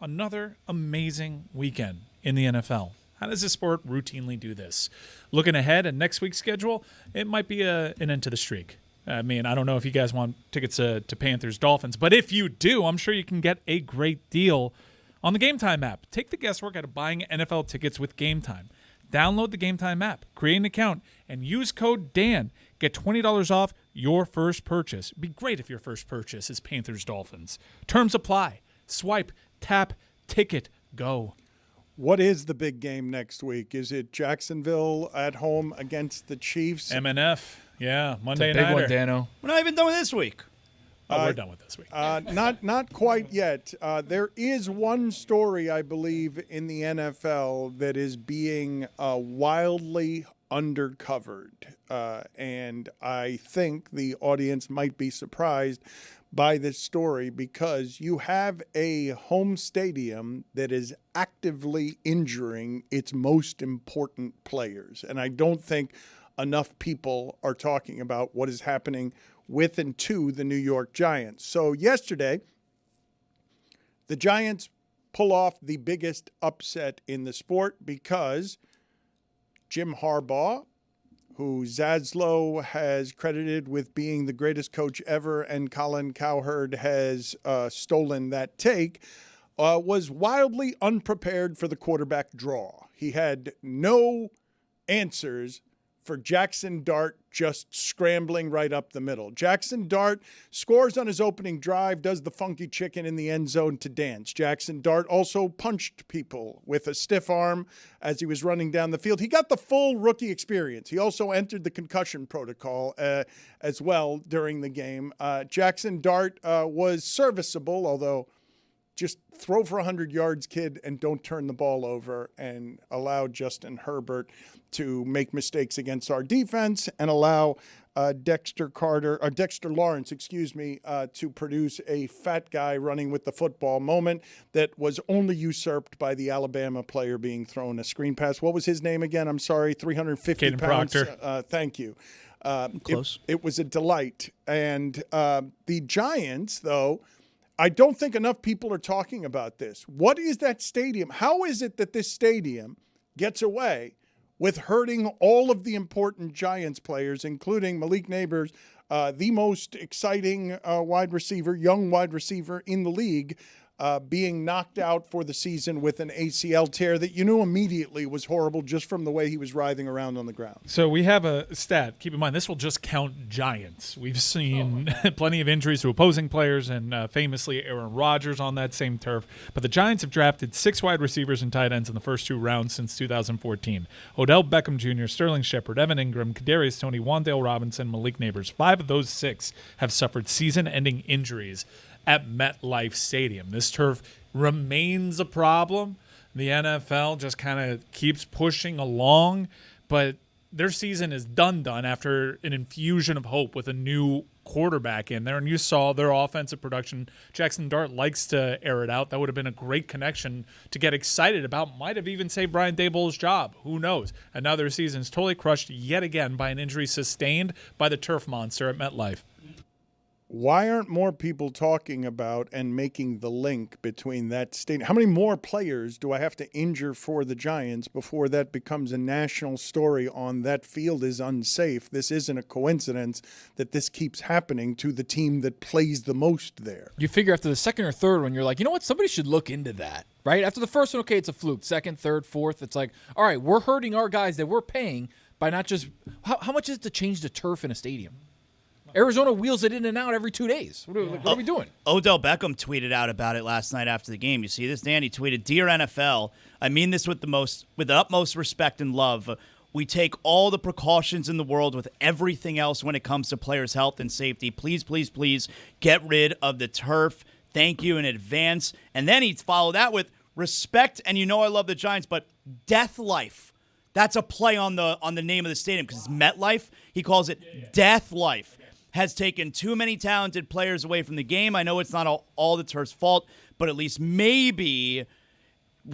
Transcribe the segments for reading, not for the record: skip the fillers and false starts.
another amazing weekend in the NFL. How does this sport routinely do this? Looking ahead at next week's schedule, it might be an end to the streak. I mean, I don't know if you guys want tickets to Panthers-Dolphins, but if you do, I'm sure you can get a great deal on the Game Time app. Take the guesswork out of buying NFL tickets with Game Time. Download the Game Time app, create an account, and use code DAN. Get $20 off your first purchase. It'd be great if your first purchase is Panthers-Dolphins. Terms apply. Swipe, tap, ticket, go. What is the big game next week? Is it Jacksonville at home against the Chiefs? MNF, yeah, Monday Big nighter. one, Dano. We're not even done with this week. We're done with this week. Not quite yet. There is one story, I believe, in the NFL that is being wildly undercovered. And I think the audience might be surprised by this story because you have a home stadium that is actively injuring its most important players. And I don't think enough people are talking about what is happening with and to the New York Giants. So yesterday, the Giants pull off the biggest upset in the sport because Jim Harbaugh, who Zaslow has credited with being the greatest coach ever, and Colin Cowherd has stolen that take, was wildly unprepared for the quarterback draw. He had no answers for Jackson Dart just scrambling right up the middle. Jackson Dart scores on his opening drive, does the funky chicken in the end zone to dance. Jackson Dart also punched people with a stiff arm as he was running down the field. He got the full rookie experience. He also entered the concussion protocol as well during the game. Jackson Dart was serviceable, although just throw for 100 yards, kid, and don't turn the ball over, and allow Justin Herbert to make mistakes against our defense and allow Dexter Lawrence, to produce a fat guy running with the football moment that was only usurped by the Alabama player being thrown a screen pass. What was his name again? I'm sorry, 350 Caden pounds. Proctor. Thank you. Close. It was a delight. And the Giants, though, I don't think enough people are talking about this. What is that stadium? How is it that this stadium gets away with hurting all of the important Giants players, including Malik Nabers, the most exciting young wide receiver in the league, being knocked out for the season with an ACL tear that you knew immediately was horrible just from the way he was writhing around on the ground? So we have a stat. Keep in mind, this will just count Giants. We've seen plenty of injuries to opposing players and famously Aaron Rodgers on that same turf. But the Giants have drafted 6 wide receivers and tight ends in the first 2 rounds since 2014. Odell Beckham Jr., Sterling Shepard, Evan Ingram, Kadarius Toney, Wan'Dale Robinson, Malik Nabers. 5 of those 6 have suffered season-ending injuries at MetLife Stadium. This turf remains a problem. The NFL just kind of keeps pushing along, but their season is done after an infusion of hope with a new quarterback in there. And you saw their offensive production. Jackson Dart likes to air it out. That would have been a great connection to get excited about. Might have even saved Brian Daboll's job. Who knows? And now their season's totally crushed yet again by an injury sustained by the turf monster at MetLife. Why aren't more people talking about and making the link between that stadium? How many more players do I have to injure for the Giants before that becomes a national story on that field is unsafe? This isn't a coincidence that this keeps happening to the team that plays the most there. You figure after the second or third one, you're like, you know what? Somebody should look into that, right? After the first one, okay, it's a fluke. Second, third, fourth, it's like, all right, we're hurting our guys that we're paying by not just – how much is it to change the turf in a stadium? Arizona wheels it in and out every 2 days. What are we doing? Odell Beckham tweeted out about it last night after the game. You see this, Dan? He tweeted, "Dear NFL, I mean this with the utmost respect and love. We take all the precautions in the world with everything else when it comes to players' health and safety. Please, please, please get rid of the turf. Thank you in advance." And then he followed that with respect, and you know I love the Giants, but Death Life. That's a play on the name of the stadium because it's MetLife. He calls it Death Life. Has taken too many talented players away from the game. I know it's not all the turf's fault, but at least maybe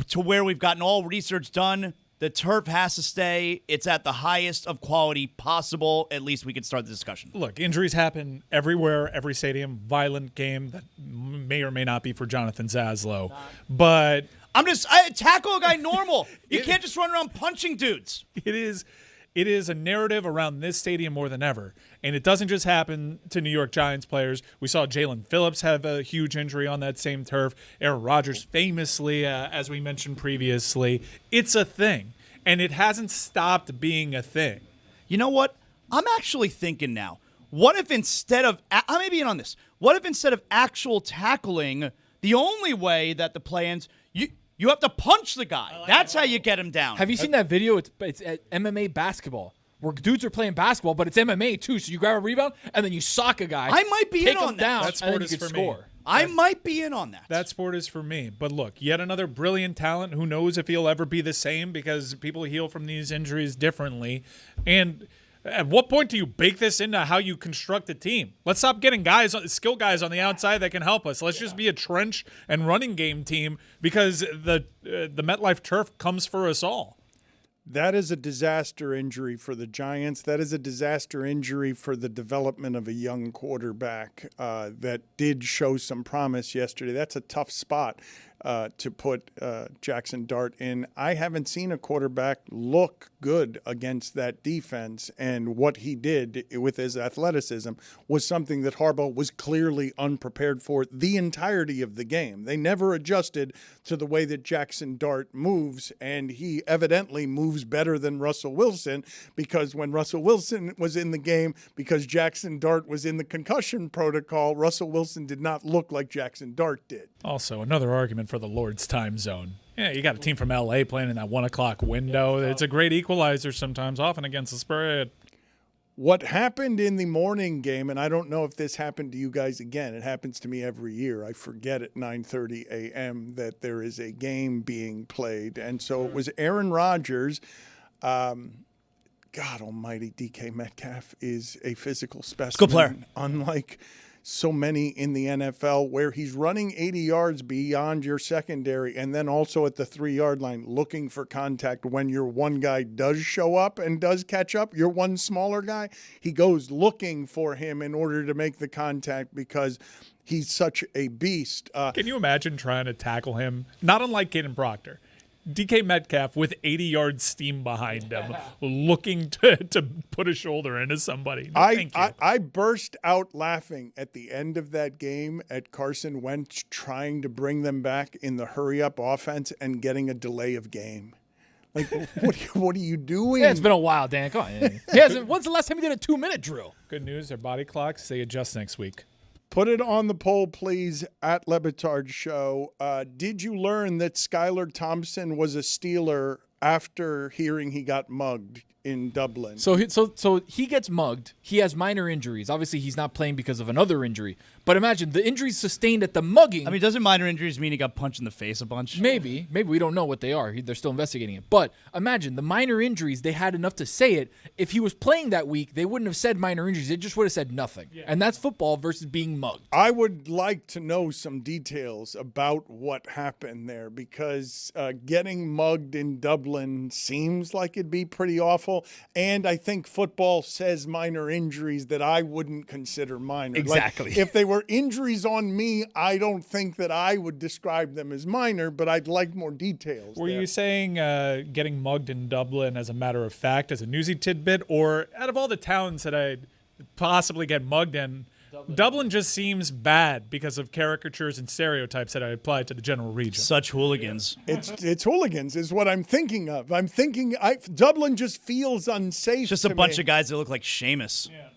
to where we've gotten all research done, The turf has to stay. It's at the highest of quality possible. At least we can start the discussion. Look, injuries happen everywhere, every stadium. Violent game that may or may not be for Jonathan Zaslow. But I tackle a guy normal. You can't just run around punching dudes. it is a narrative around this stadium more than ever. And it doesn't just happen to New York Giants players. We saw Jalen Phillips have a huge injury on that same turf. Aaron Rodgers famously, as we mentioned previously. It's a thing. And it hasn't stopped being a thing. You know what? I'm actually thinking now. What if instead of I may be in on this. What if instead of actual tackling, the only way that the play ends, you have to punch the guy. That's how you get him down. Have you seen that video? It's at MMA basketball where dudes are playing basketball, but it's MMA too. So you grab a rebound and then you sock a guy. I might be take in on him that. down, That and then sport you is can for score. me. I might be in on that. That sport is for me. But look, yet another brilliant talent. Who knows if he'll ever be the same, because people heal from these injuries differently. And at what point do you bake this into how you construct a team? Let's stop getting skill guys on the outside that can help us. Let's just be a trench and running game team, because the MetLife turf comes for us all. That is a disaster injury for the Giants. That is a disaster injury for the development of a young quarterback that did show some promise yesterday. That's a tough spot to put Jackson Dart in. I haven't seen a quarterback look good against that defense, and what he did with his athleticism was something that Harbaugh was clearly unprepared for the entirety of the game. They never adjusted to the way that Jackson Dart moves, and he evidently moves better than Russell Wilson, because when Russell Wilson was in the game, because Jackson Dart was in the concussion protocol, Russell Wilson did not look like Jackson Dart did. Also, another argument for the Lord's time zone. Yeah, you got a team from L.A. playing in that 1 o'clock window. It's a great equalizer sometimes, often against the spread. What happened in the morning game, and I don't know if this happened to you guys again, it happens to me every year. I forget at 9:30 a.m. that there is a game being played. And so it was Aaron Rodgers. God almighty, DK Metcalf is a physical specimen. Good player. Unlike so many in the NFL, where he's running 80 yards beyond your secondary and then also at the 3-yard line looking for contact when your one guy does show up and does catch up, your one smaller guy, he goes looking for him in order to make the contact because he's such a beast. Can you imagine trying to tackle him? Not unlike Caden Proctor. DK Metcalf with 80-yard steam behind him, looking to put a shoulder into somebody. No, thank you. I burst out laughing at the end of that game at Carson Wentz trying to bring them back in the hurry-up offense and getting a delay of game. Like, what are you doing? Yeah, it's been a while, Dan. Come on. When's the last time you did a 2-minute drill? Good news, their body clocks, they adjust next week. Put it on the poll, please, at Le Batard Show. Did you learn that Skylar Thompson was a Steeler after hearing he got mugged in Dublin? So he gets mugged. He has minor injuries. Obviously, he's not playing because of another injury. But imagine the injuries sustained at the mugging. I mean, doesn't minor injuries mean he got punched in the face a bunch? Maybe we don't know what they are. They're still investigating it. But imagine the minor injuries, they had enough to say it. If he was playing that week, they wouldn't have said minor injuries. They just would have said nothing. Yeah. And that's football versus being mugged. I would like to know some details about what happened there, because getting mugged in Dublin seems like it'd be pretty awful. And I think football says minor injuries that I wouldn't consider minor. Exactly. Like, if they were injuries on me, I don't think that I would describe them as minor, but I'd like more details. Were you saying getting mugged in Dublin as a matter of fact, as a newsy tidbit, or out of all the towns that I'd possibly get mugged in, Dublin just seems bad because of caricatures and stereotypes that I apply to the general region. Such hooligans. It's hooligans is what I'm thinking of. Dublin just feels unsafe. It's just a bunch of guys that look like Seamus. Yeah.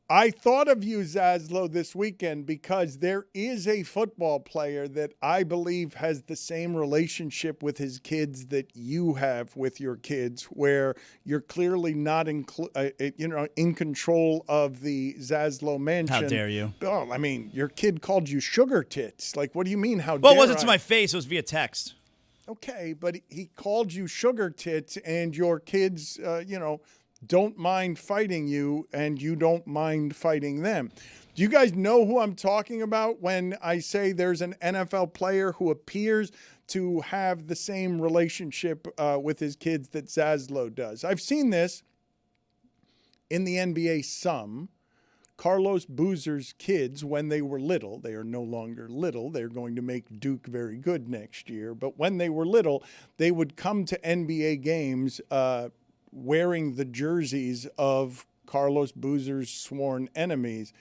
I thought of you, Zaslow, this weekend because there is a football player that I believe has the same relationship with his kids that you have with your kids, where you're clearly not in control of the Zaslow mansion. How dare you? Oh, I mean, your kid called you sugar tits. Like, what do you mean? How dare Well, it wasn't I? to my face. It was via text. Okay, but he called you sugar tits, and your kids, don't mind fighting you, and you don't mind fighting them. Do you guys know who I'm talking about when I say there's an NFL player who appears to have the same relationship with his kids that Zaslow does? I've seen this in the NBA some. Carlos Boozer's kids, when they were little, they are no longer little. They're going to make Duke very good next year. But when they were little, they would come to NBA games wearing the jerseys of Carlos Boozer's sworn enemies.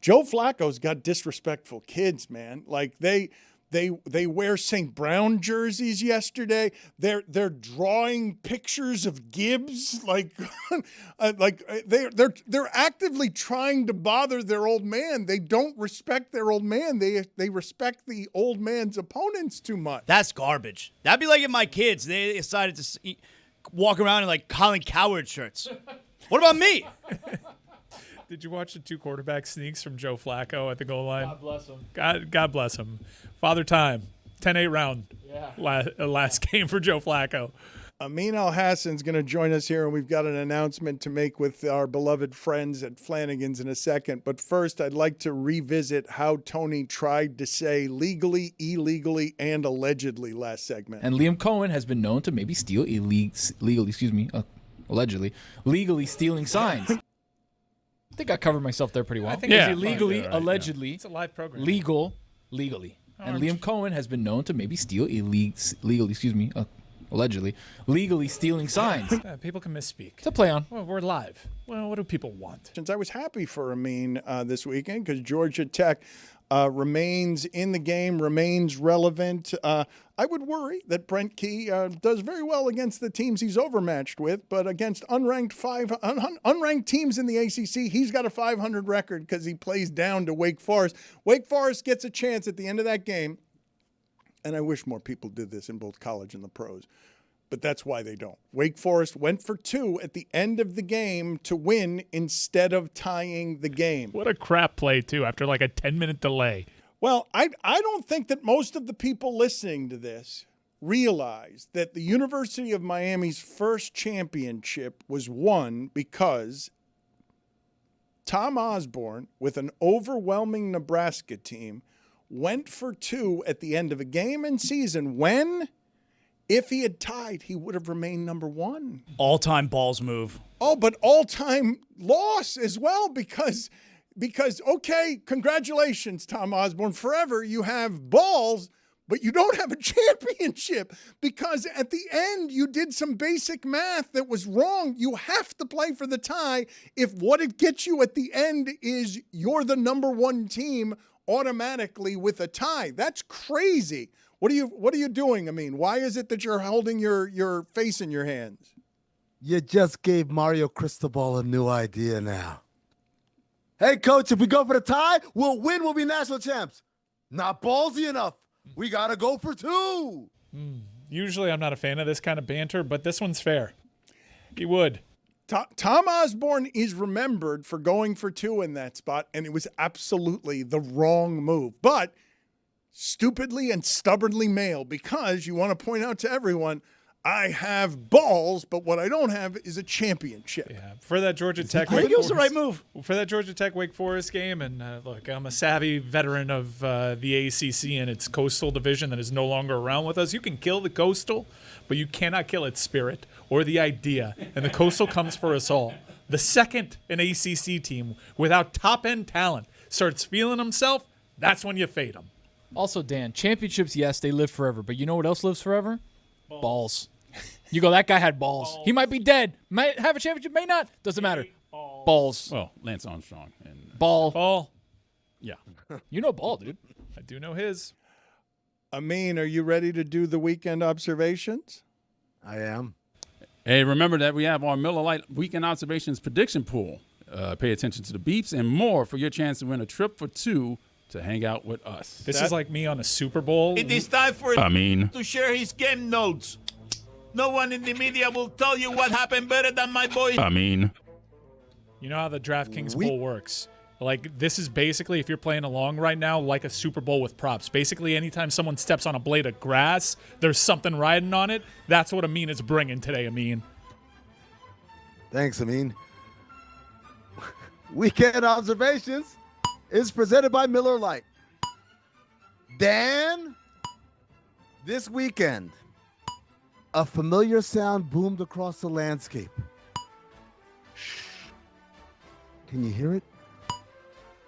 Joe Flacco's got disrespectful kids, man. Like they wear St. Brown jerseys yesterday. They're drawing pictures of Gibbs, like they're actively trying to bother their old man. They don't respect their old man. They respect the old man's opponents too much. That's garbage. That'd be like if my kids, they decided to walk around in like Colin Cowherd shirts. What about me? Did you watch the 2 quarterback sneaks from Joe Flacco at the goal line? God bless him. God bless him. Father Time, 10-8 round. Yeah. Last game for Joe Flacco. Amin Al-Hassan's going to join us here, and we've got an announcement to make with our beloved friends at Flanigans in a second. But first, I'd like to revisit how Tony tried to say legally, illegally, and allegedly last segment. And Liam Cohen has been known to maybe steal legally stealing signs. I think I covered myself there pretty well. I think Is yeah, it legally, right, legally, It's a live program. legally. And Liam Cohen has been known to maybe steal allegedly, legally stealing signs. People can misspeak. To play on. Well, we're live. Well, what do people want? Since I was happy for Amin this weekend because Georgia Tech remains in the game, remains relevant. I would worry that Brent Key does very well against the teams he's overmatched with, but against unranked teams in the ACC, he's got a 500 record because he plays down to Wake Forest. Wake Forest gets a chance at the end of that game, and I wish more people did this in both college and the pros, but that's why they don't. Wake Forest went for 2 at the end of the game to win instead of tying the game. What a crap play, too, after like a 10-minute delay. Well, I don't think that most of the people listening to this realize that the University of Miami's first championship was won because Tom Osborne, with an overwhelming Nebraska team, went for 2 at the end of a game and season when, if he had tied, he would have remained number 1. All-time balls move. Oh, but all-time loss as well because, okay, congratulations, Tom Osborne. Forever you have balls, but you don't have a championship because at the end you did some basic math that was wrong. You have to play for the tie if what it gets you at the end is you're the number 1 team automatically with a tie. That's crazy. What are you doing? I mean, why is it that you're holding your face in your hands? You just gave Mario Cristobal a new idea now. Hey, coach, if we go for the tie, we'll win. We'll be national champs. Not ballsy enough. We got to go for 2. Usually I'm not a fan of this kind of banter, but this one's fair. He would. Tom Osborne is remembered for going for 2 in that spot, and it was absolutely the wrong move. But stupidly and stubbornly male, because you want to point out to everyone, I have balls, but what I don't have is a championship. Yeah, for that Georgia Tech. I think it was the right move. For that Georgia Tech Wake Forest game, and look, I'm a savvy veteran of the ACC and its Coastal division that is no longer around with us. You can kill the Coastal, but you cannot kill its spirit or the idea. And the Coastal comes for us all. The second an ACC team without top-end talent starts feeling himself, that's when you fade them. Also, Dan, championships, yes, they live forever. But you know what else lives forever? Balls. You go, that guy had balls. He might be dead. Might have a championship, may not. Doesn't matter. Balls. Well, Lance Armstrong. And Ball. yeah. You know ball, dude. I do know his. Amin, are you ready to do the weekend observations? I am. Hey, remember that we have our Miller Lite Weekend Observations prediction pool. Pay attention to the beeps and more for your chance to win a trip for 2 to hang out with us. This is like me on a Super Bowl. It is time for to share his game notes. No one in the media will tell you what happened better than my boy. You know how the DraftKings Bowl works. Like, this is basically, if you're playing along right now, like a Super Bowl with props. Basically, anytime someone steps on a blade of grass, there's something riding on it. That's what Amin is bringing today, Amin. Thanks, Amin. Weekend observations. is presented by Miller Lite. Dan, this weekend, a familiar sound boomed across the landscape. Shh. Can you hear it?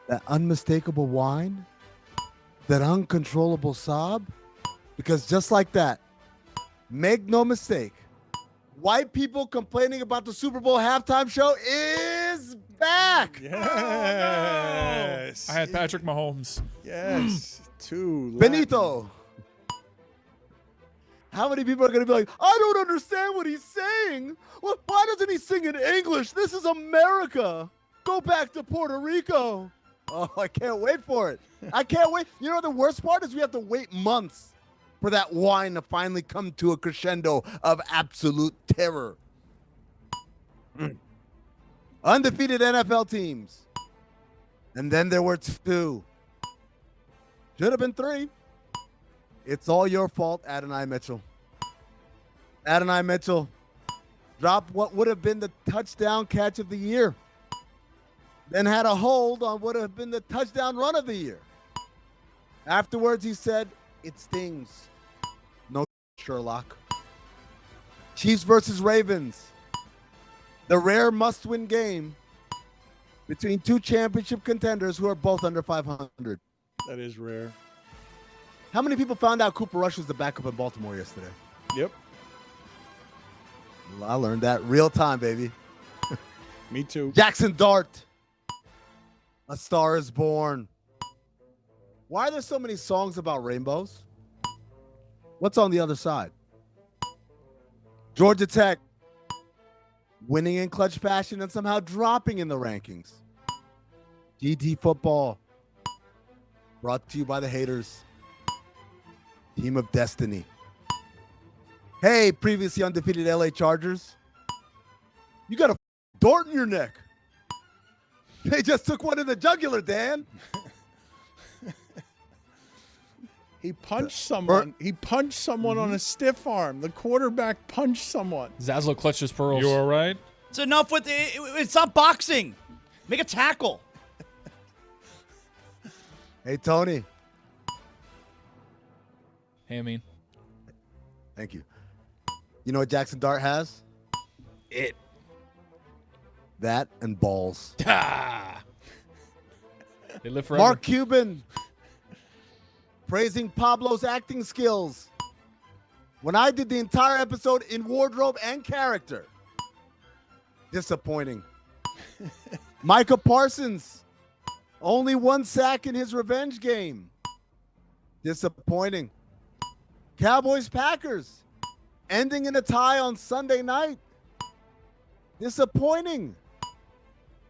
That unmistakable whine? That uncontrollable sob? Because just like that, make no mistake, white people complaining about the Super Bowl halftime show is back. Yes. I had Patrick Mahomes. Yes. Too. Benito. How many people are going to be like, I don't understand what he's saying. Well, why doesn't he sing in English? This is America. Go back to Puerto Rico. Oh, I can't wait for it. I can't wait. You know, the worst part is we have to wait months for that whine to finally come to a crescendo of absolute terror. Undefeated NFL teams. And then there were 2. Should have been 3. It's all your fault, Adonai Mitchell. Adonai Mitchell dropped what would have been the touchdown catch of the year. Then had a hold on what would have been the touchdown run of the year. Afterwards, he said, it stings. No, Sherlock. Chiefs versus Ravens. The rare must-win game between 2 championship contenders who are both under 500. That is rare. How many people found out Cooper Rush was the backup in Baltimore yesterday? Yep. Well, I learned that real time, baby. Me too. Jackson Dart. A Star is Born. Why are there so many songs about rainbows? What's on the other side? Georgia Tech. Winning in clutch fashion and somehow dropping in the rankings. GT football. Brought to you by the haters. Team of Destiny. Hey, previously undefeated LA Chargers. You got a dart in your neck. They just took one in the jugular, Dan. He punched someone. He punched someone on a stiff arm. The quarterback punched someone. Zaslow clutched his pearls. You all right? It's enough with it's not boxing. Make a tackle. Hey, Tony. Hey, I mean. Thank you. You know what Jackson Dart has? It. That and balls. They live forever. Mark Cuban praising Pablo's acting skills. When I did the entire episode in wardrobe and character, disappointing. Micah Parsons, only 1 sack in his revenge game. Disappointing. Cowboys Packers, ending in a tie on Sunday night. Disappointing.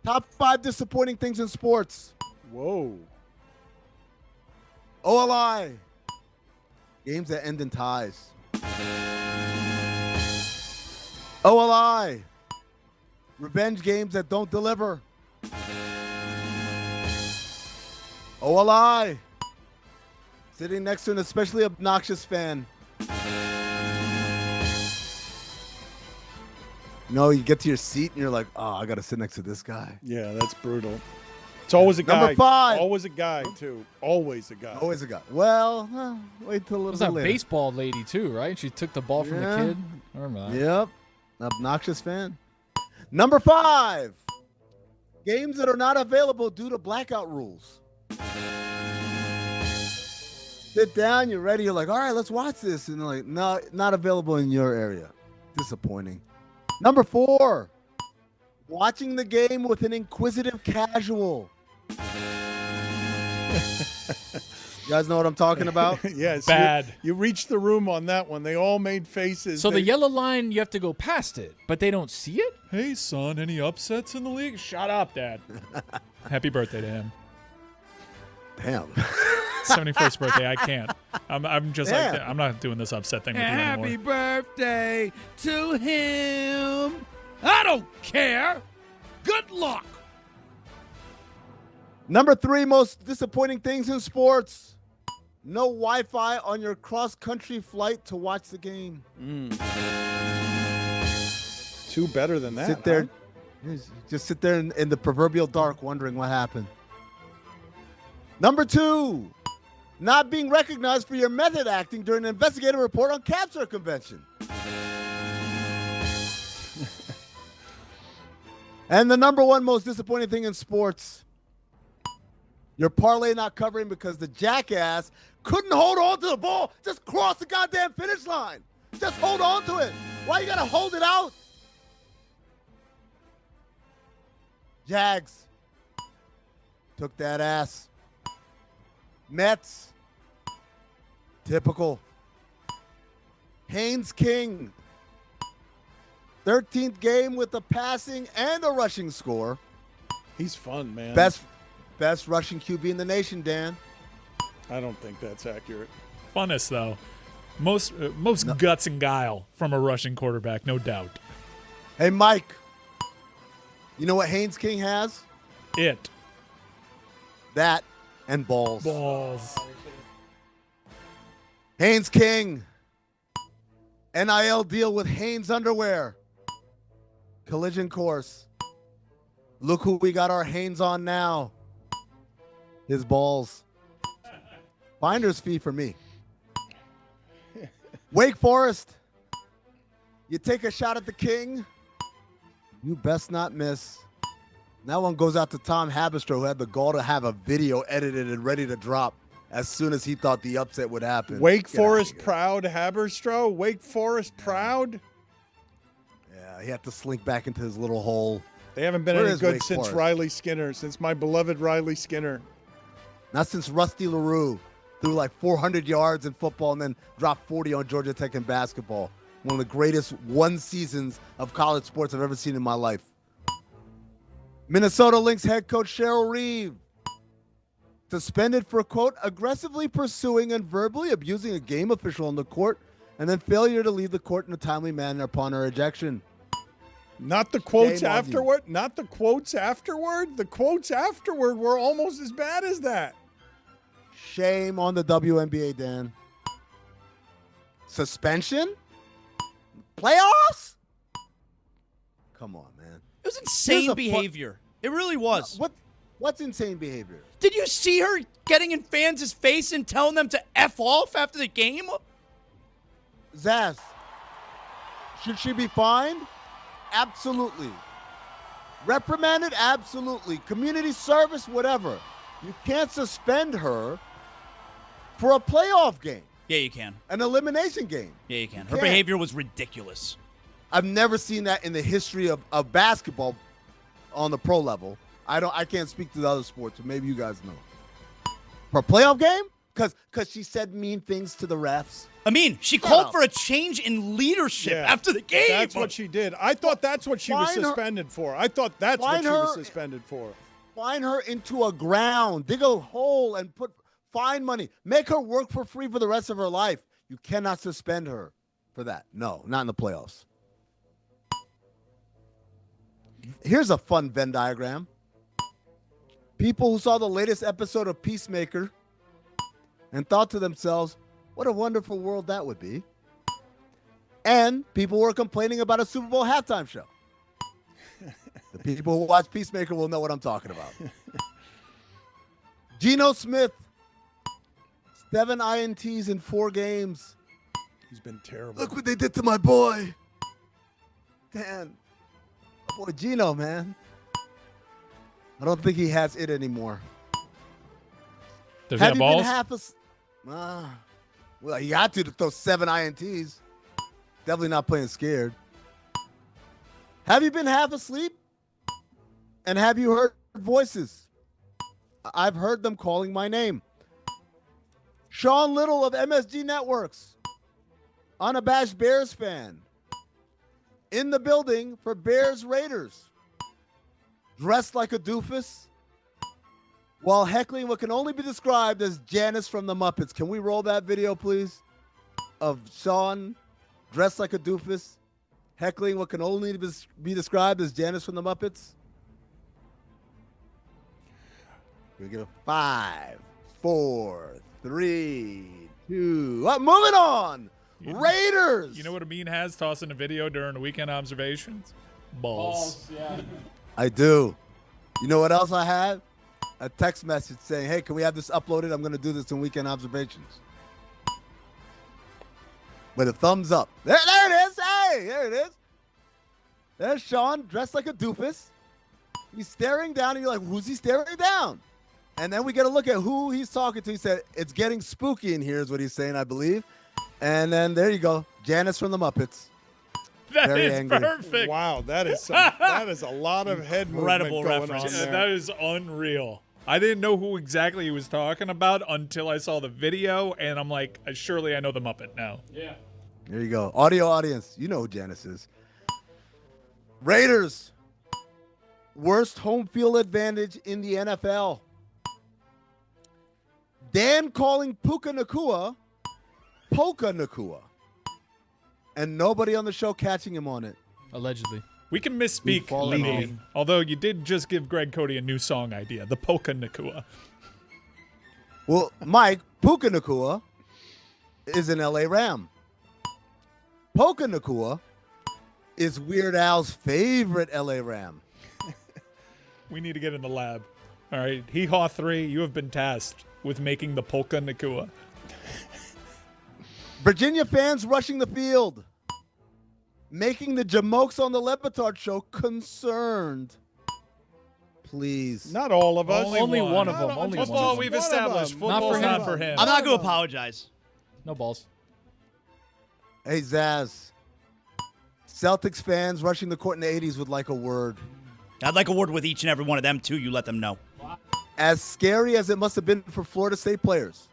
Top 5 disappointing things in sports. Whoa. OLI. Games that end in ties. OLI. Revenge games that don't deliver. OLI. Sitting next to an especially obnoxious fan. No, you get to your seat and you're like, oh, I got to sit next to this guy. Yeah, that's brutal. It's always a guy. Number 5. Always a guy, too. Always a guy. Always a guy. Well, wait till a It was little that bit later. baseball lady, too, right? She took the ball from the kid. I remember that. Yep. Obnoxious fan. Number 5. Games that are not available due to blackout rules. Sit down, you're ready. You're like, all right, let's watch this. And they're like, no, not available in your area. Disappointing. Number 4. Watching the game with an inquisitive casual. You guys know what I'm talking about? Yes. Bad. You reached the room on that one. They all made faces. So the yellow line, you have to go past it, but they don't see it? Hey, son, any upsets in the league? Shut up, Dad. Happy birthday to him. Damn. 71st birthday. I can't. I'm just like, Yeah. I'm not doing this upset thing with you anymore. Happy birthday to him. I don't care. Good luck. Number 3 most disappointing things in sports. No Wi-Fi on your cross-country flight to watch the game. Two better than that. Sit there. Just sit there in the proverbial dark wondering what happened. Number 2, not being recognized for your method acting during an investigative report on cap circumvention. And the number 1 most disappointing thing in sports, your parlay not covering because the jackass couldn't hold on to the ball. Just cross the goddamn finish line. Just hold on to it. Why you gotta hold it out? Jags took that ass. Mets, typical. Haynes King, 13th game with a passing and a rushing score. He's fun, man. Best rushing QB in the nation, Dan. I don't think that's accurate. Funnest, though. Most guts and guile from a rushing quarterback, no doubt. Hey, Mike, you know what Haynes King has? It. That and balls. Balls. Haynes King, NIL deal with Haynes underwear. Collision course. Look who we got our Haynes on now. His balls. Finder's fee for me. Wake Forest. You take a shot at the king. You best not miss. That one goes out to Tom Haberstroh, who had the gall to have a video edited and ready to drop as soon as he thought the upset would happen. Wake Forest proud, Haberstroh. Wake Forest proud. Yeah, he had to slink back into his little hole. They haven't been Where any is good Wake since Forest? Riley Skinner, since my beloved Riley Skinner. Not since Rusty LaRue threw like 400 yards in football and then dropped 40 on Georgia Tech in basketball. One of the greatest seasons of college sports I've ever seen in my life. Minnesota Lynx head coach Cheryl Reeve suspended for, quote, aggressively pursuing and verbally abusing a game official on the court and then failure to leave the court in a timely manner upon her ejection. Not the quotes Shame on you. afterward. Not the quotes afterward. The quotes afterward were almost as bad as that. Shame on the WNBA, Dan. Suspension? Playoffs? Come on, man. It was insane Here's a behavior. It really was. What's insane behavior? Did you see her getting in fans' face and telling them to F off after the game? Zaz, should she be fined? Absolutely. Reprimanded? Absolutely. Community service? Whatever. You can't suspend her for a playoff game, Yeah, you can. an elimination game. Yeah, you can. Her can't. behavior was ridiculous. I've never seen that in the history of basketball on the pro level. I can't speak to the other sports, but maybe you guys know. For a playoff game? Because she said mean things to the refs. I mean, she Shut called up. for a change in leadership Yeah, after the game. That's what she did. I thought that's what she was Fine her- suspended for. I thought that's what Fine she was her- suspended for. Find her into a ground, dig a hole, and put fine money. Make her work for free for the rest of her life. You cannot suspend her for that. No, not in the playoffs. Here's a fun Venn diagram. People who saw the latest episode of Peacemaker and thought to themselves, what a wonderful world that would be. And people were complaining about a Super Bowl halftime show. The people who watch Peacemaker will know what I'm talking about. Geno Smith, 7 INTs in 4 games. He's been terrible. Look what they did to my boy. Dan. My boy Geno, man. I don't think he has it anymore. Does he have you balls? been half well, he had to throw 7 INTs. Definitely not playing scared. Have you been half asleep? And have you heard voices? I've heard them calling my name. Sean Little of MSG Networks. Unabashed Bears fan. In the building for Bears Raiders. Dressed like a doofus. While heckling what can only be described as Janice from the Muppets. Can we roll that video, please? Of Sean dressed like a doofus, heckling what can only be described as Janice from the Muppets. We give it 5, 4, 3, 2. Moving on. Raiders. You know what Amin has tossing a video during the weekend observations? Balls. Yeah. I do. You know what else I had? a text message saying, hey, can we have this uploaded? I'm going to do this in Weekend Observations. With a thumbs up. There it is. Hey, there it is. There's Sean dressed like a doofus. He's staring down, and you're like, who's he staring down? And then we get a look at who he's talking to. He said, it's getting spooky in here is what he's saying, I believe. And then there you go. Janice from the Muppets. That Very is angry. perfect. Wow, that is a lot of head Incredible movement going reference. on there. That is unreal. I didn't know who exactly he was talking about until I saw the video, and I'm like, surely I know the Muppet now. Yeah. There you go. Audio audience. You know who Janice is. Raiders. Worst home field advantage in the NFL. Dan calling Puka Nacua Polka Nacua. And nobody on the show catching him on it. Allegedly. We can misspeak fallen legally, although you did just give Greg Cody a new song idea, the Polka Nacua. Well, Mike, Puka Nacua is an LA Ram. Polka Nacua is Weird Al's favorite LA Ram. We need to get in the lab. All right, Hee Haw 3, you have been tasked with making the Polka Nacua. Virginia fans rushing the field. Making the Jamokes on the Le Batard Show concerned. Please. Not all of us. Only one of them. Not Only just Football, one. we've one of established. them. Football's Not not for for him. him. I'm not going to apologize. No balls. Hey, Zaz. Celtics fans rushing the court in the 80s would like a word. I'd like a word with each and every one of them, too. You let them know. As scary as it must have been for Florida State players,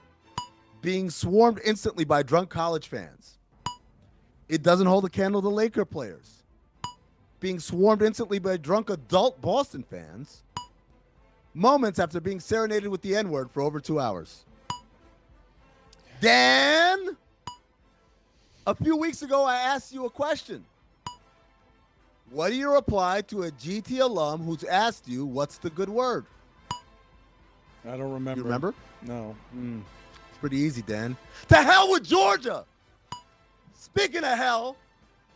being swarmed instantly by drunk college fans, it doesn't hold a candle to Laker players. Being swarmed instantly by drunk adult Boston fans, moments after being serenaded with the N-word for over 2 hours. Dan, a few weeks ago, I asked you a question. What do you reply to a GT alum who's asked you, what's the good word? I don't remember. You remember? No. It's pretty easy, Dan. To hell with Georgia! Speaking of hell,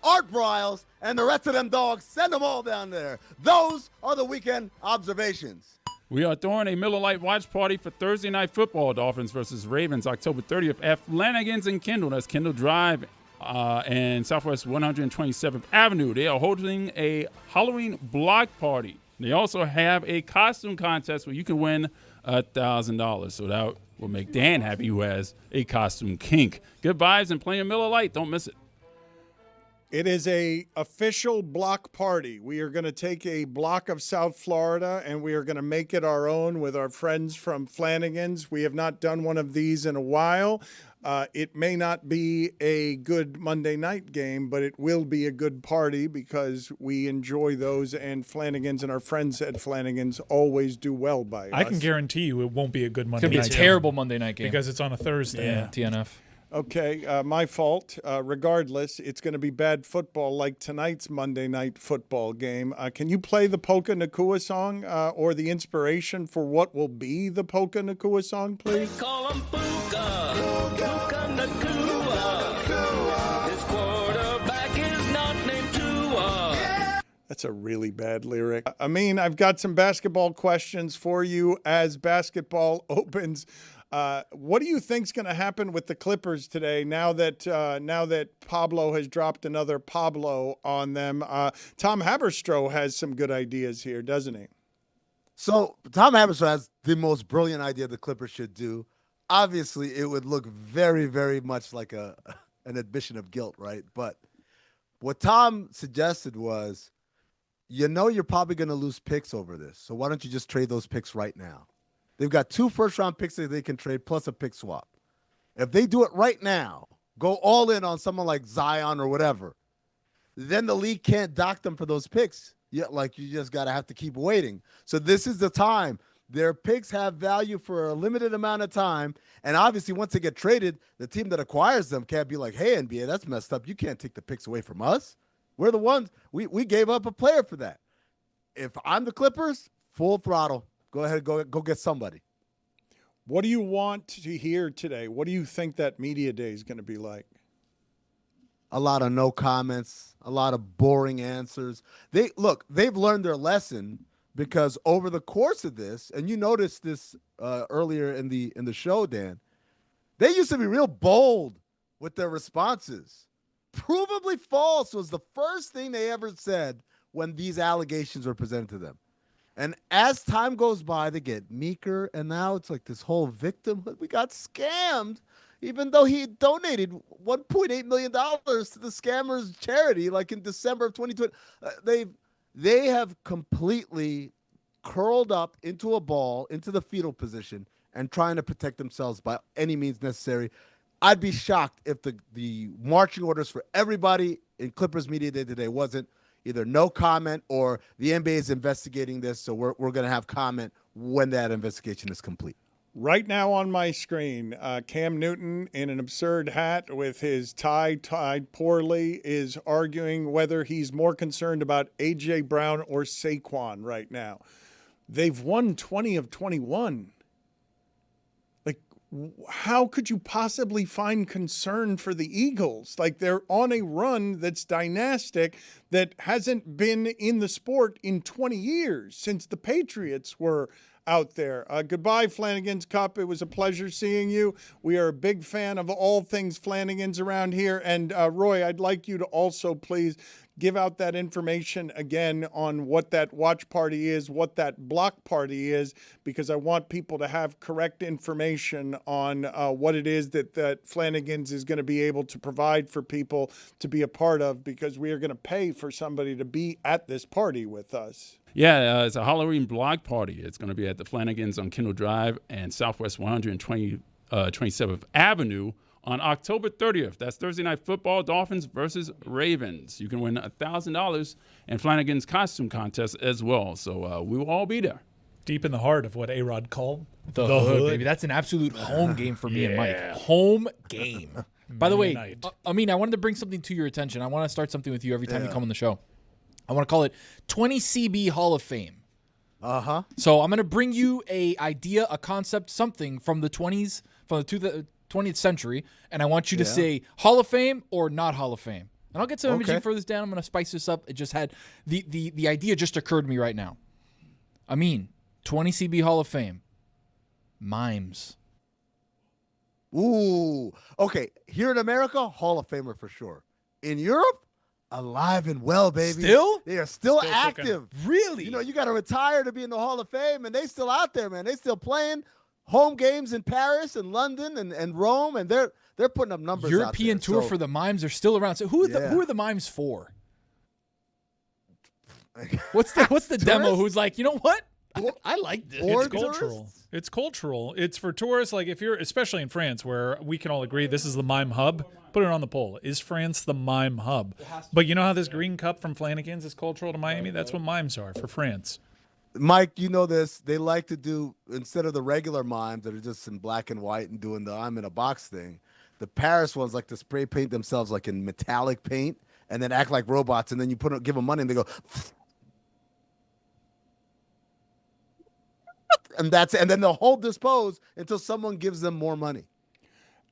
Art Briles and the rest of them dogs, send them all down there. Those are the weekend observations. We are throwing a Miller Lite watch party for Thursday Night Football, Dolphins versus Ravens, October 30th at Flanigans in Kendall. That's Kendall Drive and Southwest 127th Avenue. They are holding a Halloween block party. They also have a costume contest where you can win $1,000. So that will make Dan happy, who has a costume kink. Good vibes and plenty of Miller Lite. Don't miss it. It is a official block party. We are going to take a block of South Florida and we are going to make it our own with our friends from Flanigans. We have not done one of these in a while. It may not be a good Monday night game, but it will be a good party because we enjoy those, and Flanigans and our friends at Flanigans always do well by us. I can guarantee you it won't be a good It's Monday going to be a night terrible Monday night game. because it's on a Thursday. yeah, TNF. Okay, my fault. Regardless, it's going to be bad football like tonight's Monday night football game. Can you play the Polka Nacua song or the inspiration for what will be the Polka Nacua song, please? Call him Puka. Puka Nacua. His quarterback is not named Tua. That's a really bad lyric. I mean, I've got some basketball questions for you as basketball opens. What do you think's going to happen with the Clippers today now that Pablo has dropped another Pablo on them? Tom Haberstroh has some good ideas here, doesn't he? So Tom Haberstroh has the most brilliant idea the Clippers should do. Obviously, it would look very, very much like an admission of guilt, right? But what Tom suggested was, you're probably going to lose picks over this. So why don't you just trade those picks right now? They've got 2 first-round picks that they can trade plus a pick swap. If they do it right now, go all in on someone like Zion or whatever, then the league can't dock them for those picks. You just got to have to keep waiting. So this is the time. Their picks have value for a limited amount of time. And obviously, once they get traded, the team that acquires them can't be like, hey, NBA, that's messed up. You can't take the picks away from us. We're the ones. We gave up a player for that. If I'm the Clippers, full throttle. Go ahead, go get somebody. What do you want to hear today? What do you think that media day is going to be like? A lot of no comments, a lot of boring answers. They've learned their lesson because over the course of this, and you noticed this earlier in the show, Dan, they used to be real bold with their responses. Provably false was the first thing they ever said when these allegations were presented to them. And as time goes by, they get meeker, and now it's like this whole victimhood. We got scammed, even though he donated $1.8 million to the scammers' charity, like in December of 2020. They have completely curled up into a ball, into the fetal position, and trying to protect themselves by any means necessary. I'd be shocked if the marching orders for everybody in Clippers media day today wasn't either no comment or the NBA is investigating this, so we're going to have comment when that investigation is complete. Right now on my screen, Cam Newton in an absurd hat with his tie tied poorly is arguing whether he's more concerned about A.J. Brown or Saquon right now. They've won 20 of 21. Like, how could you possibly find concern for the Eagles? Like, they're on a run that's dynastic that hasn't been in the sport in 20 years since the Patriots were out there. Goodbye, Flanigans Cup. It was a pleasure seeing you. We are a big fan of all things Flanigans around here. And Roy, I'd like you to also please give out that information again on what that watch party is, what that block party is, because I want people to have correct information on what it is that Flanigans is going to be able to provide for people to be a part of, because we are going to pay for somebody to be at this party with us. Yeah, it's a Halloween block party. It's going to be at the Flanigans on Kendall Drive and Southwest 127th Avenue on October 30th. That's Thursday Night Football, Dolphins versus Ravens. You can win $1,000 and Flanagan's costume contest as well. So we will all be there. Deep in the heart of what A-Rod called The hood, baby. That's an absolute home game for me and Mike. Home game. By the way, I wanted to bring something to your attention. I want to start something with you every time you come on the show. I want to call it 20 CB Hall of Fame. Uh-huh. So I'm going to bring you a idea, a concept, something from the 20s, from the 20th century, and I want you to say Hall of Fame or not Hall of Fame. And I'll get some imaging for this down. I'm going to spice this up. It just had the idea just occurred to me right now. 20 CB Hall of Fame. Mimes. Ooh. Okay. Here in America, Hall of Famer for sure. In Europe, alive and well, baby. Still? They are still active. Really? You know, you got to retire to be in the Hall of Fame, and they still out there, man. They still playing home games in Paris and London and Rome, and they're putting up numbers. European out there. tour for the Mimes are still around. So who are the Mimes for? What's the demo? Who's like, you know what? I like this. It's cultural. It's cultural. It's for tourists. Like if you're, especially in France, where we can all agree this is the mime hub. Put it on the poll. Is France the mime hub? But you know how this green cup from Flanagan's is cultural to Miami? That's what mimes are for France. Mike, you know this. They like to do, instead of the regular mimes that are just in black and white and doing the I'm in a box thing, the Paris ones like to spray paint themselves like in metallic paint and then act like robots, and then you give them money and they go and then they'll hold this pose until someone gives them more money.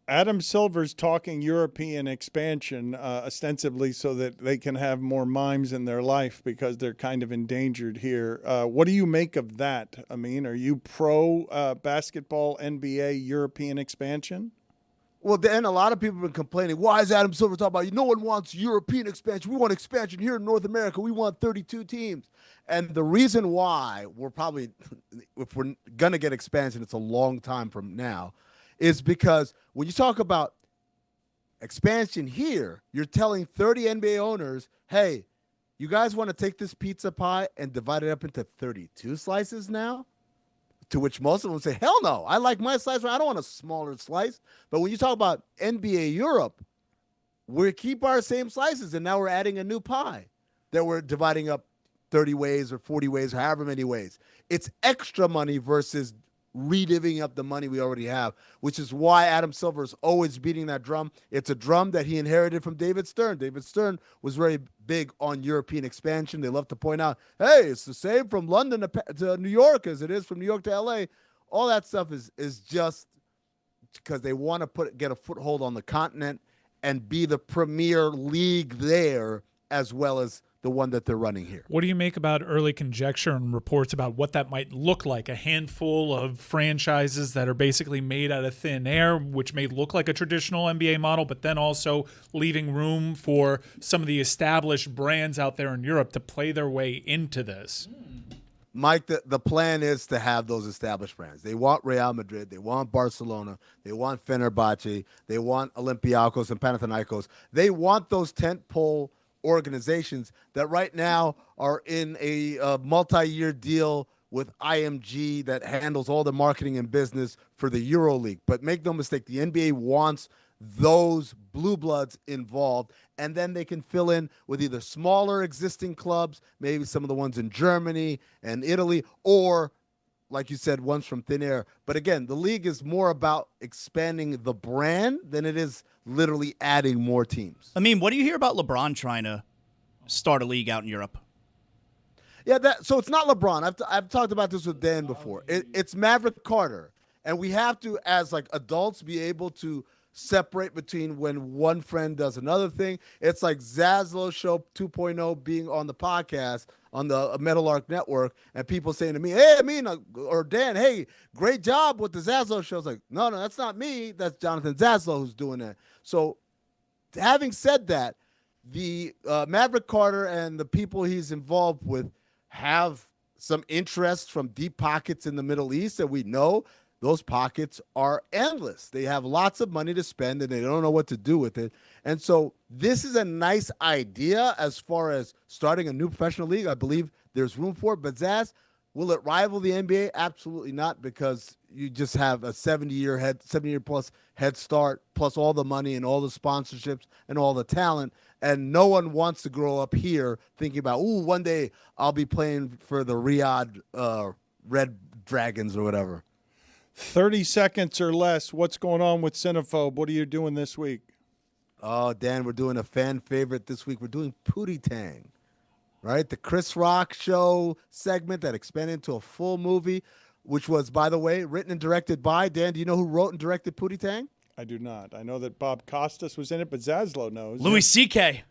Adam Silver's talking European expansion, ostensibly so that they can have more mimes in their life because they're kind of endangered here. What do you make of that? I mean, are you pro basketball, NBA, European expansion? Well, then a lot of people have been complaining, why is Adam Silver talking about, no one wants European expansion. We want expansion here in North America. We want 32 teams. And the reason why if we're going to get expansion, it's a long time from now, is because when you talk about expansion here, you're telling 30 NBA owners, hey, you guys want to take this pizza pie and divide it up into 32 slices now? To which most of them say, hell no, I like my slice. I don't want a smaller slice. But when you talk about NBA Europe, we keep our same slices, and now we're adding a new pie that we're dividing up 30 ways or 40 ways, or however many ways. It's extra money versus redivvying up the money we already have, which is why Adam Silver is always beating that drum. It's a drum that he inherited from David Stern. David Stern was very big on European expansion. They love to point out, hey, it's the same from London to New York as it is from New York to LA. All that stuff is just because they want to get a foothold on the continent and be the premier league there, as well as the one that they're running here. What do you make about early conjecture and reports about what that might look like? A handful of franchises that are basically made out of thin air, which may look like a traditional NBA model, but then also leaving room for some of the established brands out there in Europe to play their way into this. Mike, the plan is to have those established brands. They want Real Madrid. They want Barcelona. They want Fenerbahce. They want Olympiacos and Panathinaikos. They want those tentpole organizations that right now are in a multi-year deal with IMG that handles all the marketing and business for the EuroLeague. But make no mistake, the NBA wants those blue bloods involved, and then they can fill in with either smaller existing clubs, maybe some of the ones in Germany and Italy, or like you said, ones from thin air. But again, the league is more about expanding the brand than it is literally adding more teams. I mean, what do you hear about LeBron trying to start a league out in Europe? Yeah, so it's not LeBron. I've talked about this with Dan before. It's Maverick Carter, and we have to, as like adults, be able to separate between when one friend does another thing. It's like Zaslow Show 2.0 being on the podcast on the Metal Arc Network, and people saying to me, hey, or Dan, hey, great job with the Zaslow Show. It's like, no, that's not me. That's Jonathan Zaslow who's doing that. So having said that, the Maverick Carter and the people he's involved with have some interest from deep pockets in the Middle East, and we know those pockets are endless. They have lots of money to spend, and they don't know what to do with it. And so this is a nice idea as far as starting a new professional league. I believe there's room for it. But Zaz, will it rival the NBA? Absolutely not, because you just have a 70-year plus head start, plus all the money and all the sponsorships and all the talent. And no one wants to grow up here thinking about, one day I'll be playing for the Riyadh Red Dragons or whatever. 30 seconds or less. What's going on with Cinephobe? What are you doing this week? Oh, Dan, we're doing a fan favorite this week. We're doing Pootie Tang, right? The Chris Rock show segment that expanded into a full movie, which was, by the way, written and directed by, Dan, do you know who wrote and directed Pootie Tang? I do not. I know that Bob Costas was in it, but Zaslow knows. Louis C.K.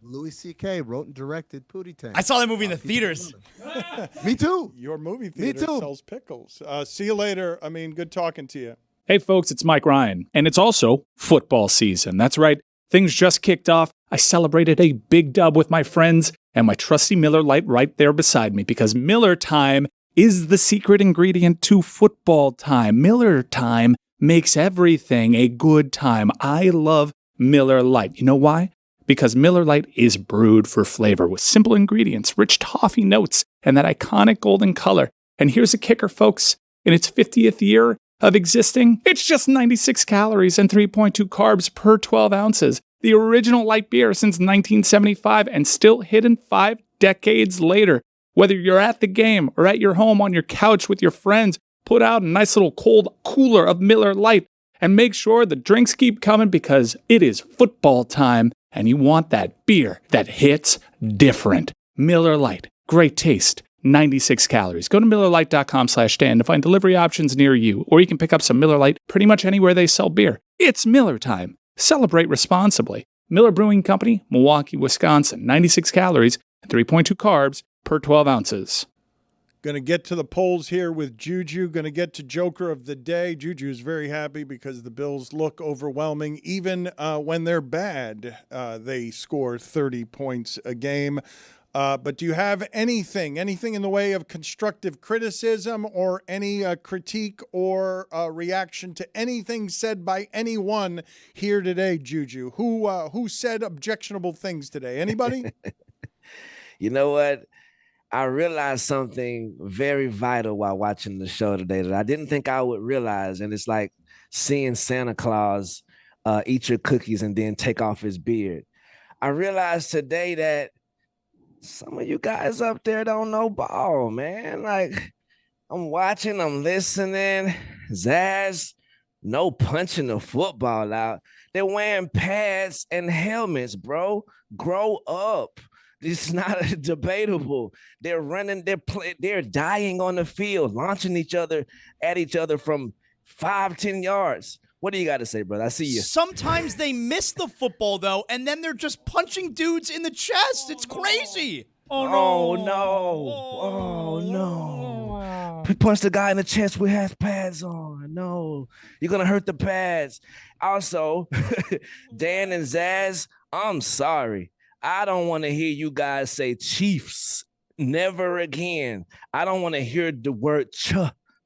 Louis C.K. wrote and directed Pootie Tang. I saw that movie in the theaters. Me too. Your movie theater sells pickles. See you later. Good talking to you. Hey folks, it's Mike Ryan, and it's also football season. That's right. Things just kicked off. I celebrated a big dub with my friends and my trusty Miller Lite right there beside me, because Miller Time is the secret ingredient to football time. Miller Time makes everything a good time. I love Miller Lite. You know why? Because Miller Lite is brewed for flavor with simple ingredients, rich toffee notes, and that iconic golden color. And here's a kicker, folks. In its 50th year of existing, it's just 96 calories and 3.2 carbs per 12 ounces. The original light beer since 1975 and still hidden 5 decades later. Whether you're at the game or at your home on your couch with your friends, put out a nice little cold cooler of Miller Lite and make sure the drinks keep coming, because it is football time. And you want that beer that hits different. Miller Lite. Great taste. 96 calories. Go to MillerLite.com/Dan to find delivery options near you, or you can pick up some Miller Lite pretty much anywhere they sell beer. It's Miller time. Celebrate responsibly. Miller Brewing Company, Milwaukee, Wisconsin. 96 calories and 3.2 carbs per 12 ounces. Going to get to the polls here with Juju. Going to get to Joker of the Day. Juju is very happy because the Bills look overwhelming. Even when they're bad, they score 30 points a game. But do you have anything in the way of constructive criticism or any critique or reaction to anything said by anyone here today, Juju? Who said objectionable things today? Anybody? You know what? I realized something very vital while watching the show today that I didn't think I would realize. And it's like seeing Santa Claus eat your cookies and then take off his beard. I realized today that some of you guys up there don't know ball, man. Like, I'm watching, I'm listening. Zaz, no punching the football out. They're wearing pads and helmets, bro. Grow up. It's not debatable. They're running, they're dying on the field, launching at each other from 5-10 yards. What do you got to say, brother? I see you. Sometimes they miss the football, though, and then they're just punching dudes in the chest. It's crazy. Oh, no. He punched the guy in the chest with half pads on. No, you're going to hurt the pads. Also, Dan and Zaz, I'm sorry. I don't want to hear you guys say Chiefs. Never again. I don't want to hear the word ch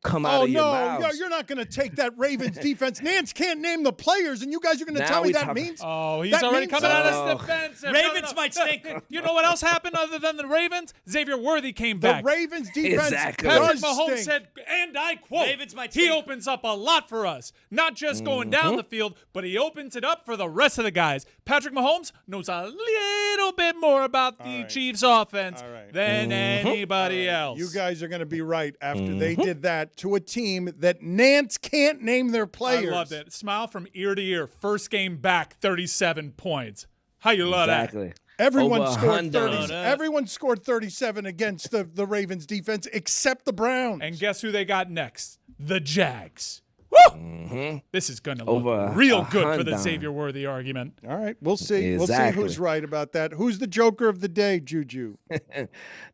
come out of your mouths. No, you're not going to take that Ravens defense. Nance can't name the players, and you guys are going to tell me that means. Oh, he's already coming out as defensive. Ravens might stink. You know what else happened other than the Ravens? Xavier Worthy came back. The Ravens defense Patrick Mahomes said, and I quote, Ravens might he stink. opens up a lot for us. Not just going down the field, but he opens it up for the rest of the guys. Patrick Mahomes knows a little bit more about the Chiefs offense than anybody else. You guys are going to be right after they did that to a team that Nance can't name their players. I loved it. Smile from ear to ear. First game back, 37 points. How you love that? Everyone scored 30. Everyone scored 37 against the Ravens defense except the Browns. And guess who they got next? The Jags. Woo! This is going to look real good for the Xavier Worthy argument. All right, we'll see. We'll see who's right about that. Who's the Joker of the day, Juju?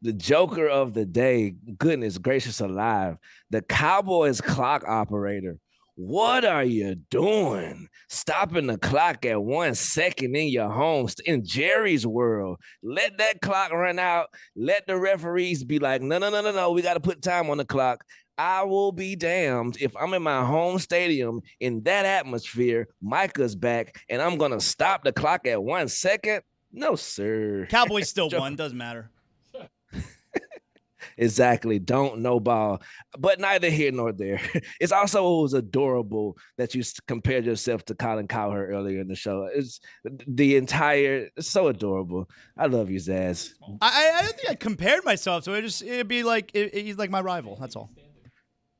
The Joker of the day, goodness gracious alive, the Cowboys clock operator. What are you doing? Stopping the clock at 1 second in your home, in Jerry's world. Let that clock run out. Let the referees be like, no. We got to put time on the clock. I will be damned if I'm in my home stadium in that atmosphere, Micah's back, and I'm going to stop the clock at 1 second. No, sir. Cowboys still won. Doesn't matter. Exactly. Don't know ball. But neither here nor there. It was adorable that you compared yourself to Colin Cowherd earlier in the show. It's so adorable. I love you, Zaz. I don't think I compared myself, so it'd be like he's like my rival. That's all.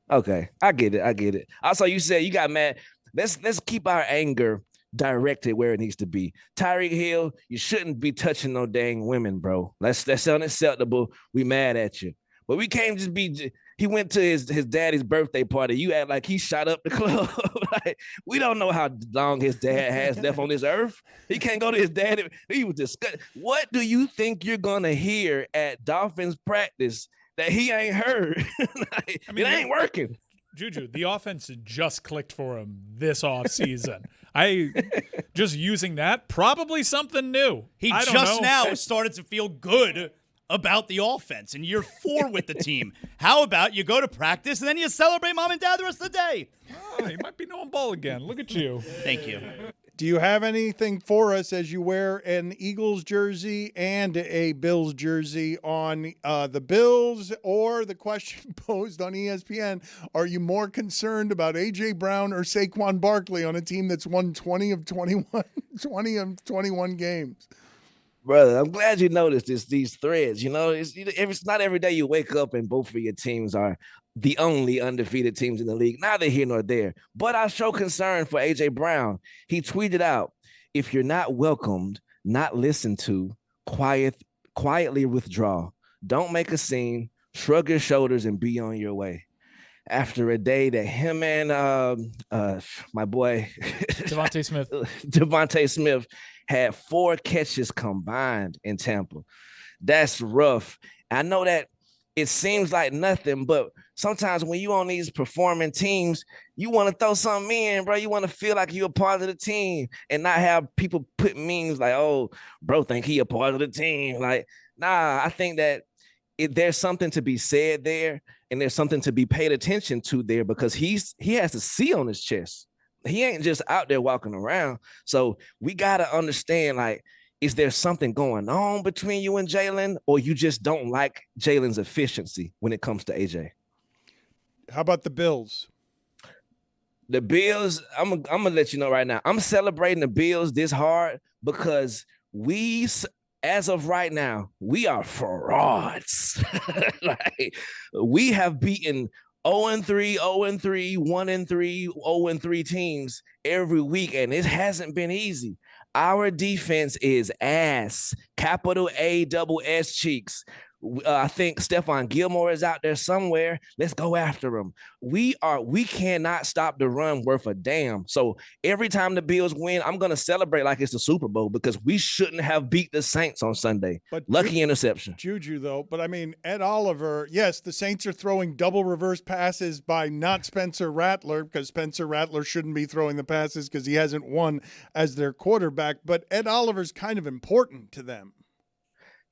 Okay. I get it. Also, you said you got mad. Let's keep our anger directed where it needs to be. Tyreek Hill, you shouldn't be touching no dang women, bro. That's unacceptable. We mad at you. But we can't just be. He went to his daddy's birthday party. You act like he shot up the club. Like, we don't know how long his dad has left on this earth. He can't go to his daddy. He was disgusted. What do you think you're gonna hear at Dolphins practice that he ain't heard? It ain't working. Juju, the offense just clicked for him this offseason. Just using that, probably something new. He just now started to feel good about the offense in year 4 with the team. How about you go to practice and then you celebrate mom and dad the rest of the day? He might be knowing ball again. Look at you. Thank you. Do you have anything for us as you wear an Eagles jersey and a Bills jersey on the Bills, or the question posed on ESPN, are you more concerned about A.J. Brown or Saquon Barkley on a team that's won 20 of 21 games? Brother, I'm glad you noticed these threads. You know, it's not every day you wake up and both of your teams are the only undefeated teams in the league. Neither here nor there. But I show concern for A.J. Brown. He tweeted out, if you're not welcomed, not listened to, quietly withdraw. Don't make a scene, shrug your shoulders, and be on your way. After a day that him and my boy Devontae Smith had 4 catches combined in Tampa. That's rough. I know that it seems like nothing, but sometimes when you on these performing teams, you want to throw something in, bro. You want to feel like you're a part of the team and not have people put memes like, oh, bro, think he a part of the team. Like, nah, I think that there's something to be said there, and there's something to be paid attention to there, because he has a C on his chest. He ain't just out there walking around. So we got to understand, like, is there something going on between you and Jalen, or you just don't like Jalen's efficiency when it comes to AJ? How about the Bills? The Bills, I'm gonna let you know right now. I'm celebrating the Bills this hard because as of right now, we are frauds. Like, we have beaten 0-3, 0-3, 1-3, 0-3 teams every week, and it hasn't been easy. Our defense is ass, capital A, double S cheeks. I think Stephon Gilmore is out there somewhere. Let's go after him. We cannot stop the run worth a damn. So every time the Bills win, I'm going to celebrate like it's the Super Bowl because we shouldn't have beat the Saints on Sunday. But lucky interception. Juju, though. But, I mean, Ed Oliver, yes, the Saints are throwing double reverse passes by not Spencer Rattler because Spencer Rattler shouldn't be throwing the passes because he hasn't won as their quarterback. But Ed Oliver's kind of important to them.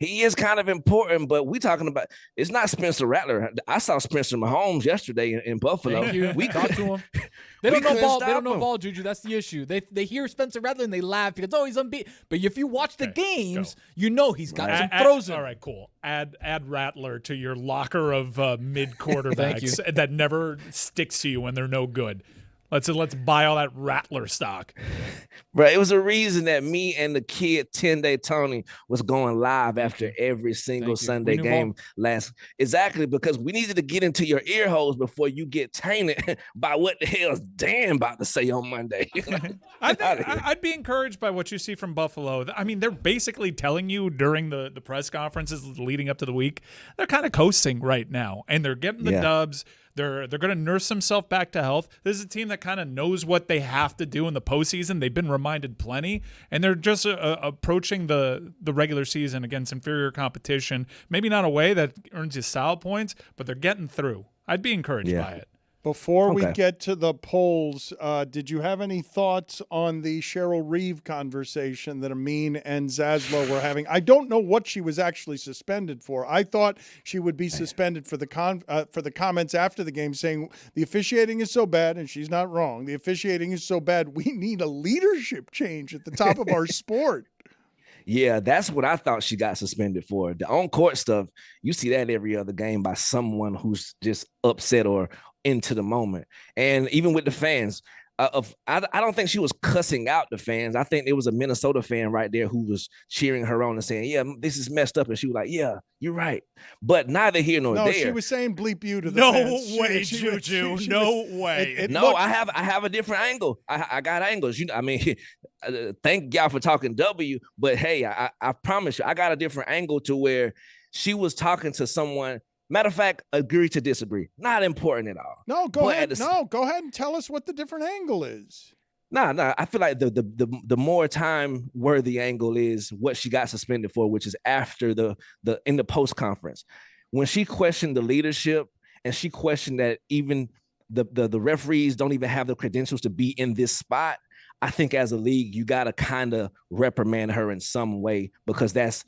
He is kind of important, but we talking about it's not Spencer Rattler. I saw Spencer Mahomes yesterday in Buffalo. Thank you. We talked to him. They don't know ball. They don't know ball, Juju. That's the issue. They hear Spencer Rattler and they laugh because he's unbeaten. But if you watch the games, you know he's got some throws in. All right, cool. Add Rattler to your locker of mid quarterbacks that never sticks to you when they're no good. Let's buy all that Rattler stock. Bro, it was a reason that me and the kid 10-Day Tony was going live after every single Sunday game exactly because we needed to get into your ear holes before you get tainted by what the hell is Dan about to say on Monday. I'd be encouraged by what you see from Buffalo. I mean, they're basically telling you during the press conferences leading up to the week, they're kind of coasting right now, and they're getting the dubs. They're going to nurse themselves back to health. This is a team that kind of knows what they have to do in the postseason. They've been reminded plenty, and they're just approaching the regular season against inferior competition. Maybe not a way that earns you solid points, but they're getting through. I'd be encouraged by it. Before we get to the polls, did you have any thoughts on the Cheryl Reeve conversation that Amin and Zaslow were having? I don't know what she was actually suspended for. I thought she would be suspended for the comments after the game saying the officiating is so bad, and she's not wrong. The officiating is so bad, we need a leadership change at the top of our sport. Yeah, that's what I thought she got suspended for. The on-court stuff, you see that every other game by someone who's just upset or into the moment. And even with the fans, I don't think she was cussing out the fans. I think there was a Minnesota fan right there who was cheering her on and saying, yeah, this is messed up. And she was like, yeah, you're right. But neither here nor there. No, she was saying bleep you to the fans. No way, Juju. No way. I have a different angle. I got angles. I mean, thank y'all for talking W, but hey, I promise you, I got a different angle to where she was talking to someone. Matter of fact, agree to disagree. Not important at all. No, go ahead. Go ahead and tell us what the different angle is. Nah. I feel like the more time worthy angle is what she got suspended for, which is after the in the post conference when she questioned the leadership and she questioned that even the referees don't even have the credentials to be in this spot. I think as a league, you got to kind of reprimand her in some way because that's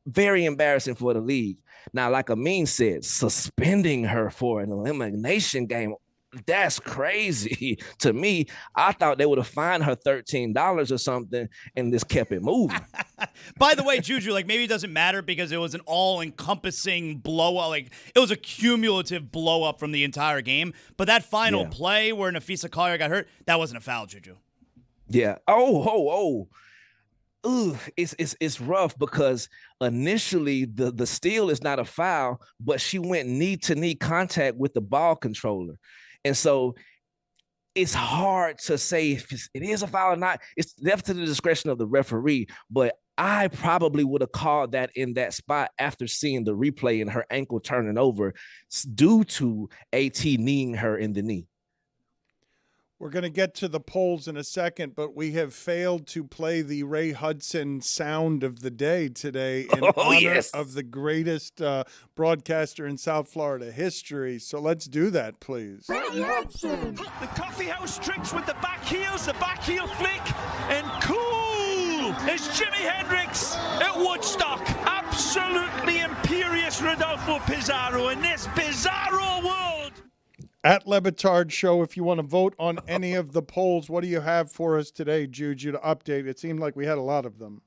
very embarrassing for the league. Now, like Amin said, suspending her for an elimination game, that's crazy to me. I thought they would have fined her $13 or something and just kept it moving. By the way, Juju, maybe it doesn't matter because it was an all-encompassing blow-up. It was a cumulative blow-up from the entire game. But that final play where Nafisa Collier got hurt, that wasn't a foul, Juju. Yeah. Ooh, it's rough because initially the steal is not a foul, but she went knee-to-knee contact with the ball controller. And so it's hard to say if it is a foul or not. It's left to the discretion of the referee, but I probably would have called that in that spot after seeing the replay and her ankle turning over due to AT kneeing her in the knee. We're going to get to the polls in a second, but we have failed to play the Ray Hudson sound of the day today in honor of the greatest broadcaster in South Florida history. So let's do that, please. Ray Hudson. The coffee house tricks with the back heels, the back heel flick, and cool as Jimi Hendrix at Woodstock. Absolutely imperious Rodolfo Pizarro in this bizarro world. At Le Batard Show, if you want to vote on any of the polls, what do you have for us today, Juju, to update? It seemed like we had a lot of them.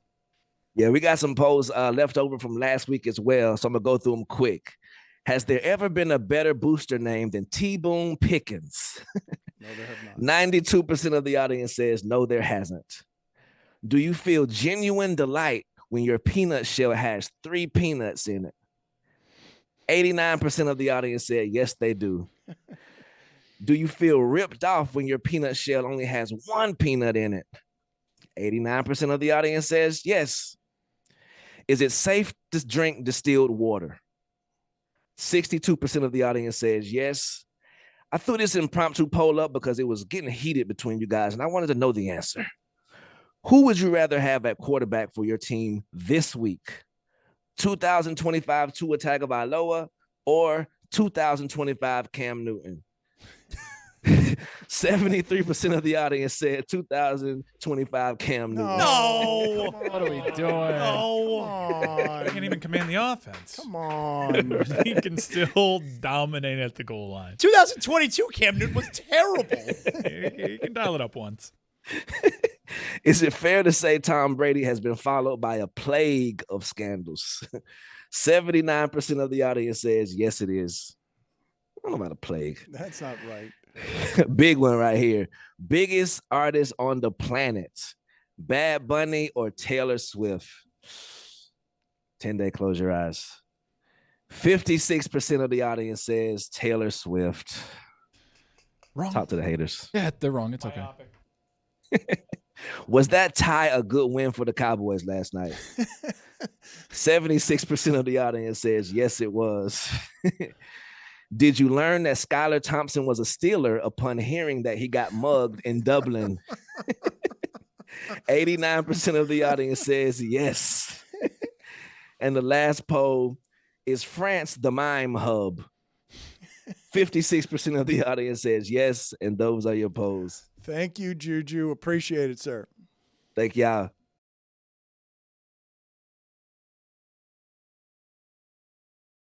Yeah, we got some polls left over from last week as well, so I'm going to go through them quick. Has there ever been a better booster name than T-Boone Pickens? No, there have not. 92% of the audience says no, there hasn't. Do you feel genuine delight when your peanut shell has 3 peanuts in it? 89% of the audience said yes, they do. Do you feel ripped off when your peanut shell only has 1 peanut in it? 89% of the audience says yes. Is it safe to drink distilled water? 62% of the audience says yes. I threw this impromptu poll up because it was getting heated between you guys, and I wanted to know the answer. Who would you rather have at quarterback for your team this week? 2025 Tua Tagovailoa or 2025 Cam Newton? 73% of the audience said 2025 Cam Newton. No. What are we doing? No. He can't even command the offense. Come on. He can still dominate at the goal line. 2022 Cam Newton was terrible. He can dial it up once. Is it fair to say Tom Brady has been followed by a plague of scandals? 79% of the audience says yes, it is. I don't know about a plague. That's not right. Big one right here. Biggest artist on the planet, Bad Bunny or Taylor Swift? 10-day, close your eyes. 56% of the audience says Taylor Swift. Wrong. Talk to the haters. Yeah, they're wrong. It's okay. Was that tie a good win for the Cowboys last night? 76% of the audience says yes, it was. Did you learn that Skylar Thompson was a Steeler upon hearing that he got mugged in Dublin? 89% of the audience says yes. And the last poll, is France the mime hub? 56% of the audience says yes, and those are your polls. Thank you, Juju. Appreciate it, sir. Thank y'all.